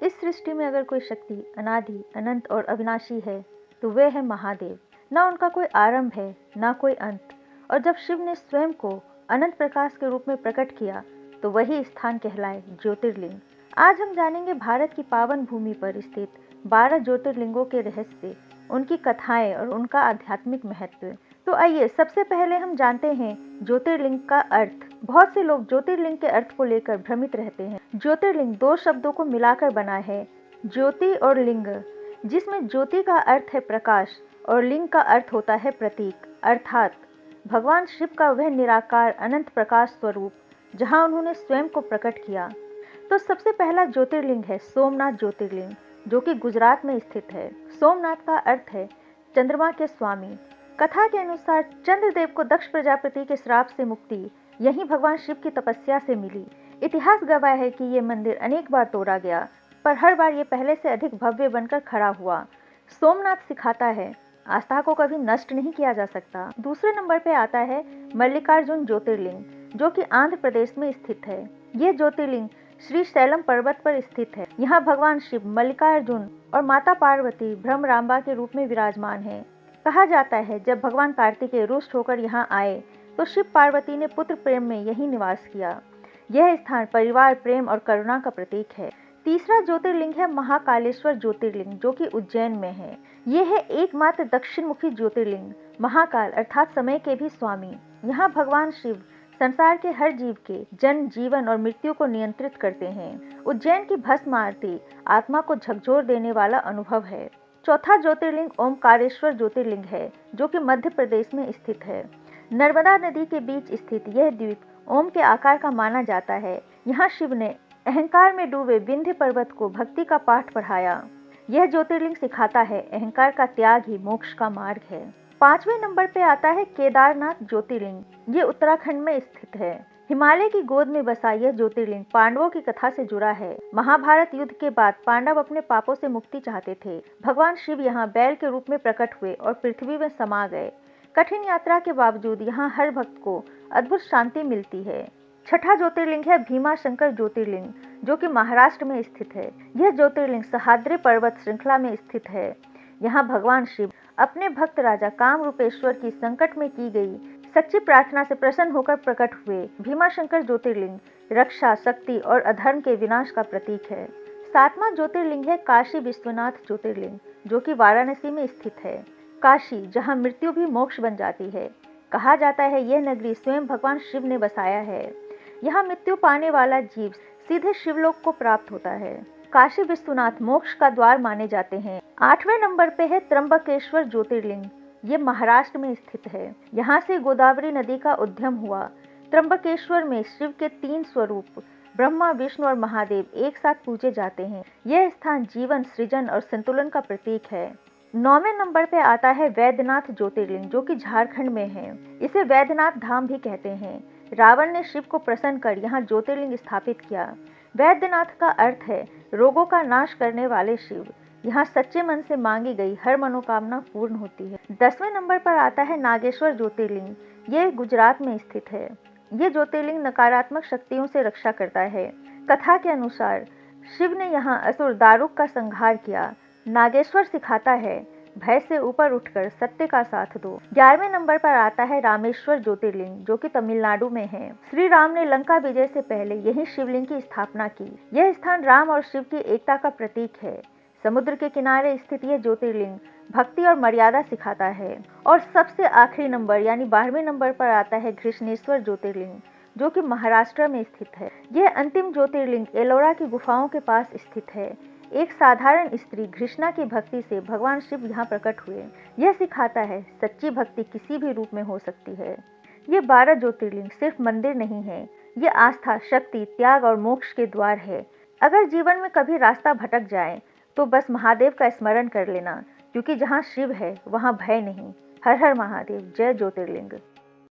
इस सृष्टि में अगर कोई शक्ति अनादि, अनंत और अविनाशी है तो वे है महादेव। न उनका कोई आरंभ है, न कोई अंत। और जब शिव ने स्वयं को अनंत प्रकाश के रूप में प्रकट किया तो वही स्थान कहलाए ज्योतिर्लिंग। आज हम जानेंगे भारत की पावन भूमि पर स्थित 12 ज्योतिर्लिंगों के रहस्य, उनकी कथाएं और उनका आध्यात्मिक महत्व। तो आइए सबसे पहले हम जानते हैं ज्योतिर्लिंग का अर्थ। बहुत से लोग ज्योतिर्लिंग के अर्थ को लेकर भ्रमित रहते हैं। ज्योतिर्लिंग दो शब्दों को मिलाकर बना है, ज्योति और लिंग, जिसमें ज्योति का अर्थ है प्रकाश और लिंग का अर्थ होता है प्रतीक, अर्थात भगवान शिव का वह निराकार अनंत प्रकाश स्वरूप जहां उन्होंने स्वयं को प्रकट किया। तो सबसे पहला ज्योतिर्लिंग है सोमनाथ ज्योतिर्लिंग, जो कि गुजरात में स्थित है। सोमनाथ का अर्थ है चंद्रमा के स्वामी। कथा के अनुसार चंद्रदेव को दक्ष प्रजापति के श्राप से मुक्ति यहीं भगवान शिव की तपस्या से मिली। इतिहास गवाह है कि ये मंदिर अनेक बार तोड़ा गया, पर हर बार ये पहले से अधिक भव्य बनकर खड़ा हुआ। सोमनाथ सिखाता है आस्था को कभी नष्ट नहीं किया जा सकता। दूसरे नंबर पे आता है मल्लिकार्जुन ज्योतिर्लिंग, जो कि आंध्र प्रदेश में स्थित है। ये ज्योतिर्लिंग श्री शैलम पर्वत पर स्थित है। यहाँ भगवान शिव, मल्लिकार्जुन और माता पार्वती भ्रमरांबा के रूप में विराजमान है। कहा जाता है जब भगवान कार्तिकेय रुष्ट होकर यहाँ आए तो शिव पार्वती ने पुत्र प्रेम में यही निवास किया। यह स्थान परिवार, प्रेम और करुणा का प्रतीक है। तीसरा ज्योतिर्लिंग है महाकालेश्वर ज्योतिर्लिंग, जो कि उज्जैन में है। यह है एकमात्र दक्षिण मुखी ज्योतिर्लिंग, महाकाल अर्थात समय के भी स्वामी। यहाँ भगवान शिव संसार के हर जीव के जन्म, जीवन और मृत्यु को नियंत्रित करते हैं। उज्जैन की भस्म आरती आत्मा को झकझोर देने वाला अनुभव है। चौथा ज्योतिर्लिंग ओमकारेश्वर ज्योतिर्लिंग है, जो कि मध्य प्रदेश में स्थित है। नर्मदा नदी के बीच स्थित यह द्वीप ओम के आकार का माना जाता है। यहाँ शिव ने अहंकार में डूबे विंध्य पर्वत को भक्ति का पाठ पढ़ाया। यह ज्योतिर्लिंग सिखाता है अहंकार का त्याग ही मोक्ष का मार्ग है। पांचवें नंबर पे आता है केदारनाथ ज्योतिर्लिंग। ये उत्तराखंड में स्थित है। हिमालय की गोद में बसा यह ज्योतिर्लिंग पांडवों की कथा से जुड़ा है। महाभारत युद्ध के बाद पांडव अपने पापों से मुक्ति चाहते थे। भगवान शिव यहाँ बैल के रूप में प्रकट हुए और पृथ्वी में समा गए। कठिन यात्रा के बावजूद यहाँ हर भक्त को अद्भुत शांति मिलती है। छठा ज्योतिर्लिंग है भीमाशंकर ज्योतिर्लिंग, जो कि महाराष्ट्र में स्थित है। यह ज्योतिर्लिंग सह्याद्री पर्वत श्रृंखला में स्थित है। यहाँ भगवान शिव अपने भक्त राजा कामरूपेश्वर की संकट में की गई सच्ची प्रार्थना से प्रसन्न होकर प्रकट हुए। भीमाशंकर ज्योतिर्लिंग रक्षा, शक्ति और अधर्म के विनाश का प्रतीक है। सातवां ज्योतिर्लिंग है काशी विश्वनाथ ज्योतिर्लिंग, जो कि वाराणसी में स्थित है। काशी, जहाँ मृत्यु भी मोक्ष बन जाती है। कहा जाता है यह नगरी स्वयं भगवान शिव ने बसाया है। यहाँ मृत्यु पाने वाला जीव सीधे शिवलोक को प्राप्त होता है। काशी विश्वनाथ मोक्ष का द्वार माने जाते हैं। आठवें नंबर पे है त्र्यंबकेश्वर ज्योतिर्लिंग। ये महाराष्ट्र में स्थित है। यहाँ से गोदावरी नदी का उद्गम हुआ। त्र्यंबकेश्वर में शिव के 3 स्वरूप ब्रह्मा, विष्णु और महादेव एक साथ पूजे जाते हैं। यह स्थान जीवन, सृजन और संतुलन का प्रतीक है। 9वें नंबर पे आता है वैद्यनाथ ज्योतिर्लिंग, जो कि झारखंड में है। इसे वैद्यनाथ धाम भी कहते हैं। रावण ने शिव को प्रसन्न कर यहाँ ज्योतिर्लिंग स्थापित किया। वैद्यनाथ का अर्थ है रोगों का नाश करने वाले शिव। यहाँ सच्चे मन से मांगी गई हर मनोकामना पूर्ण होती है। 10वें नंबर पर आता है नागेश्वर ज्योतिर्लिंग। ये गुजरात में स्थित है। ये ज्योतिर्लिंग नकारात्मक शक्तियों से रक्षा करता है। कथा के अनुसार शिव ने यहाँ असुर दारुक का संहार किया। नागेश्वर सिखाता है भय से ऊपर उठकर सत्य का साथ दो। 11वें नंबर पर आता है रामेश्वर ज्योतिर्लिंग, जो कि तमिलनाडु में है। श्री राम ने लंका विजय से पहले यही शिवलिंग की स्थापना की। यह स्थान राम और शिव की एकता का प्रतीक है। समुद्र के किनारे स्थित यह ज्योतिर्लिंग भक्ति और मर्यादा सिखाता है। और सबसे आखिरी नंबर यानी 12वें नंबर पर आता है घृष्णेश्वर ज्योतिर्लिंग, जो कि महाराष्ट्र में स्थित है। यह अंतिम ज्योतिर्लिंग एलोरा की गुफाओं के पास स्थित है। एक साधारण स्त्री घृष्णा की भक्ति से भगवान शिव यहाँ प्रकट हुए। यह सिखाता है सच्ची भक्ति किसी भी रूप में हो सकती है। ये 12 ज्योतिर्लिंग सिर्फ मंदिर नहीं है, ये आस्था, शक्ति, त्याग और मोक्ष के द्वार है। अगर जीवन में कभी रास्ता भटक जाए तो बस महादेव का स्मरण कर लेना, क्योंकि जहाँ शिव है वहाँ भय नहीं। हर हर महादेव, जय ज्योतिर्लिंग।